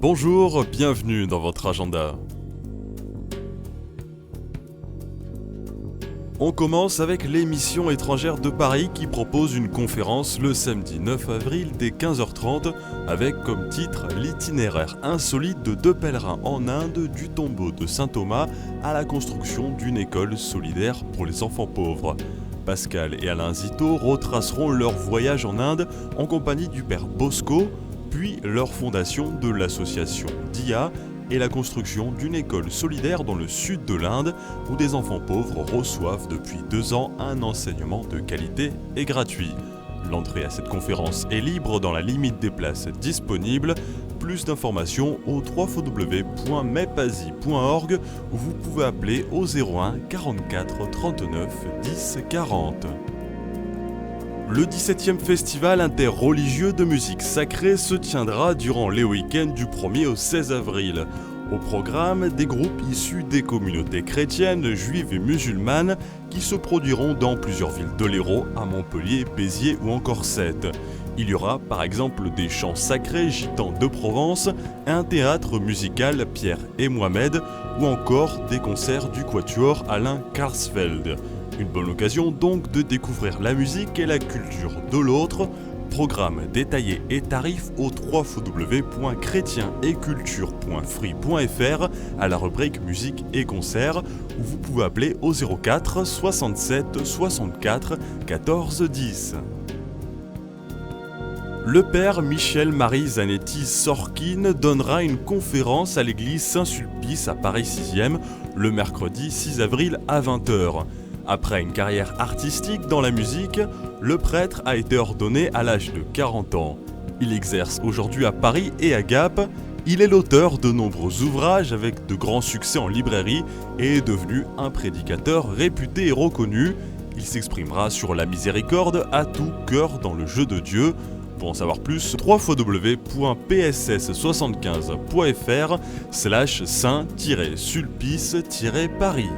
Bonjour, bienvenue dans votre agenda. On commence avec l'émission étrangère de Paris qui propose une conférence le samedi 9 avril dès 15h30 avec comme titre l'itinéraire insolite de deux pèlerins en Inde du tombeau de Saint Thomas à la construction d'une école solidaire pour les enfants pauvres. Pascal et Alain Zito retraceront leur voyage en Inde en compagnie du père Bosco, puis leur fondation de l'association DIA et la construction d'une école solidaire dans le sud de l'Inde où des enfants pauvres reçoivent depuis 2 ans un enseignement de qualité et gratuit. L'entrée à cette conférence est libre dans la limite des places disponibles. Plus d'informations au www.mepasi.org où vous pouvez appeler au 01 44 39 10 40. Le 17e festival interreligieux de musique sacrée se tiendra durant les week-ends du 1er au 16 avril. Au programme, des groupes issus des communautés chrétiennes, juives et musulmanes qui se produiront dans plusieurs villes de l'Hérault, à Montpellier, Béziers ou encore Sète. Il y aura par exemple des chants sacrés gitans de Provence, un théâtre musical Pierre et Mohamed ou encore des concerts du quatuor Alain Karsfeld. Une bonne occasion donc de découvrir la musique et la culture de l'autre. Programme détaillé et tarifs au www.chrétienesetculture.free.fr à la rubrique musique et concerts où vous pouvez appeler au 04 67 64 14 10. Le père Michel-Marie Zanetti Sorkin donnera une conférence à l'église Saint-Sulpice à Paris 6e le mercredi 6 avril à 20h. Après une carrière artistique dans la musique, le prêtre a été ordonné à l'âge de 40 ans. Il exerce aujourd'hui à Paris et à Gap. Il est l'auteur de nombreux ouvrages avec de grands succès en librairie et est devenu un prédicateur réputé et reconnu. Il s'exprimera sur la miséricorde à tout cœur dans le jeu de Dieu. Pour en savoir plus, www.pss75.fr/saint-sulpice-paris.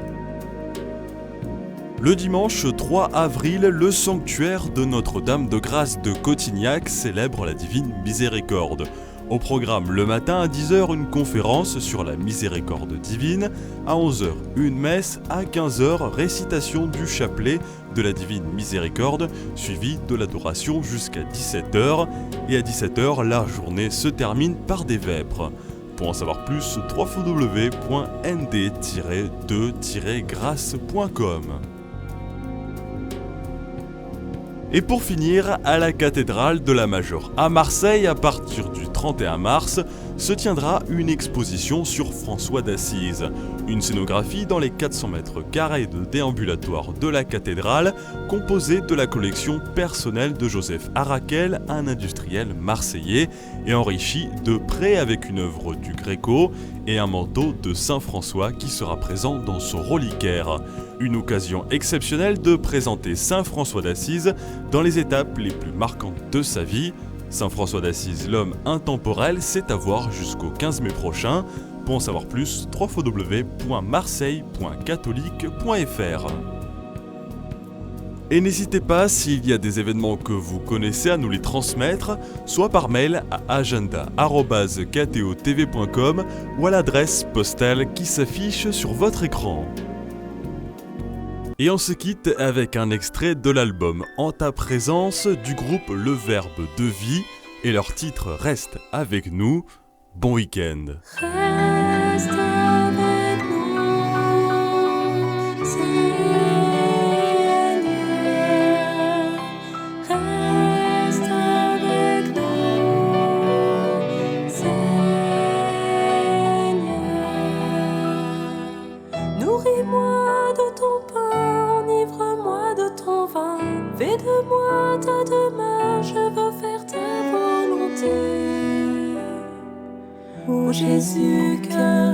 Le dimanche 3 avril, le sanctuaire de Notre-Dame de Grâce de Cotignac célèbre la Divine Miséricorde. Au programme le matin à 10h, une conférence sur la miséricorde divine, à 11h, une messe, à 15h, récitation du chapelet de la Divine Miséricorde, suivie de l'adoration jusqu'à 17h, et à 17h, la journée se termine par des vêpres. Pour en savoir plus, www.nd-2-grâce.com. Et pour finir, à la cathédrale de la Major à Marseille, à partir du 31 mars, se tiendra une exposition sur François d'Assise. Une scénographie dans les 400 mètres carrés de déambulatoire de la cathédrale, composée de la collection personnelle de Joseph Arakel, un industriel marseillais, et enrichie de près avec une œuvre du Gréco et un manteau de Saint François qui sera présent dans son reliquaire. Une occasion exceptionnelle de présenter Saint François d'Assise dans les étapes les plus marquantes de sa vie. Saint François d'Assise, l'homme intemporel, c'est à voir jusqu'au 15 mai prochain. Pour en savoir plus, www.marseille.catholique.fr. Et n'hésitez pas, s'il y a des événements que vous connaissez, à nous les transmettre, soit par mail à agenda@ktotv.com ou à l'adresse postale qui s'affiche sur votre écran. Et on se quitte avec un extrait de l'album En ta présence du groupe Le Verbe de Vie et leur titre Reste avec nous. Bon week-end. Reste avec nous, Seigneur. Reste avec nous, Seigneur. Nourris-moi de ton pain, enivre-moi de ton vin. Fais de moi ta demeure, je veux faire ta volonté. Ô Jésus, cœur